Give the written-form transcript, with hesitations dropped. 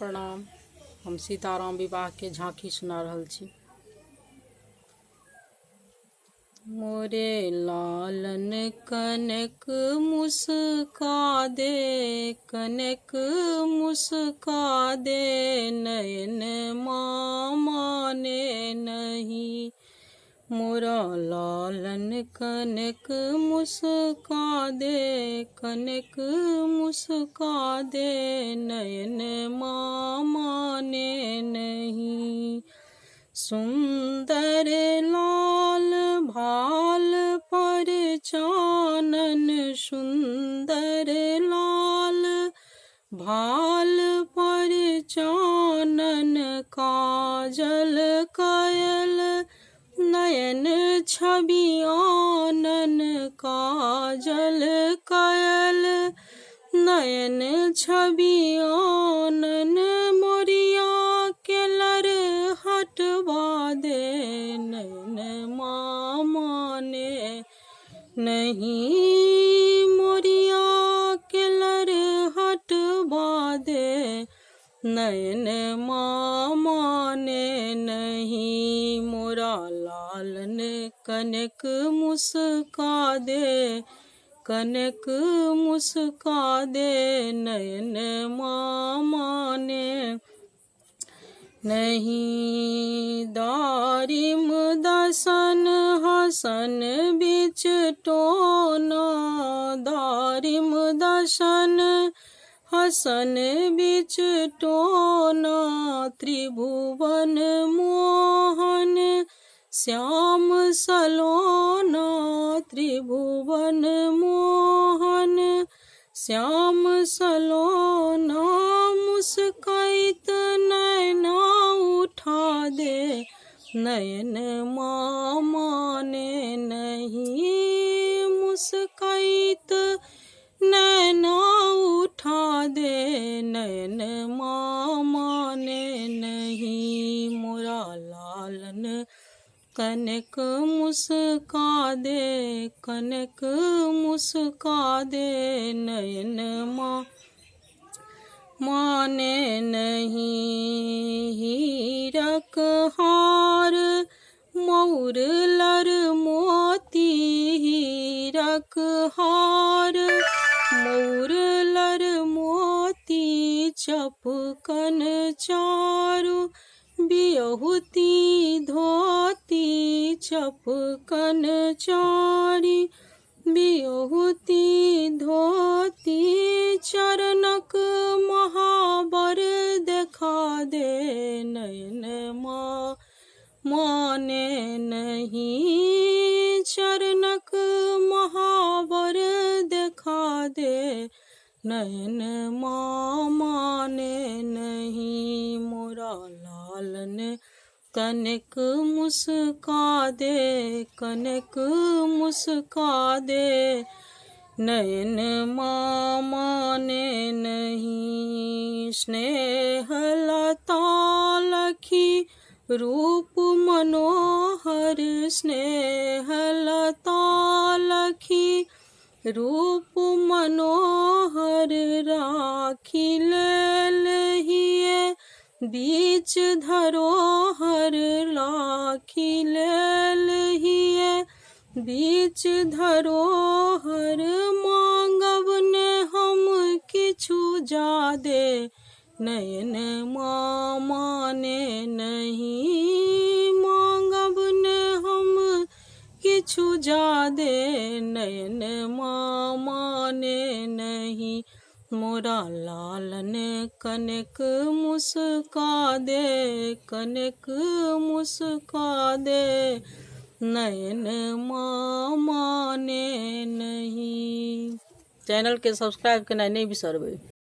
प्रणाम। हम सीताराम विवाह के झांकी सुना रहल छी। मोरे लालन कनक मुस्का दे, कनक मुस्का दे, नयन माने नहीं। मोरा लालन कनक मुस्का दे, कनक मुस्का दे, नयन माने नहीं। सुंदर लाल भाल पर चानन, सुंदर लाल भाल पर चानन, काजल कयल नयन छवि आनन, काजल कयल नयन छवि आनन। मोरिया के लर हटवा दे, नयन माने नहीं। मोरिया के लर हटवा दे, नयन माने नहीं। मोरा लालन कनक मुस्का दे, कनक मुस्का दे, नयन माने नहीं। दारिम दसन हसन बिच टोना, दारिम दसन हसन बिच टोना, त्रिभुवन मोहन श्याम सलोना, त्रिभुवन मोहन श्याम सलोना। मुस्कैत नैना उठा दे, नयन माने नहीं। मुस्कैत नैना उठा दे, नयन माने नहीं। मोरा लालन कनक मुस्का दे, कनक मुस्का दे, नयन माने नहीं। हीरक हार मोर लर मोती, हीरक हार मोर लर मोती, चपकन चारु बियहुती धोती, चपकन चारी बियहुती धोती। चरणक महाबर देखा दे, नयन माने नहीं। चरणक महाबर देखा दे, नयन माने नहीं। मोरा लालन कनक मुस्का दे, कनक मुस्का दे, नयन माने नहीं। स्नेह लता लखी रूप मनोहर, स्नेह लता लखी रूप मनोहर, राखी लेल हिये बीच धरोहर, राखी लेल हिये बीच धरोहर। मांगब ने हम किछु जादे, नयन माने नहीं। मांगब ने हम किछु जादे, नयन माने नहीं। मोरा लालन कनक मुस्का दे, कनक मुस्का दे, नयन माने नहीं। चैनल के सब्सक्राइब करना नहीं बिसरबै।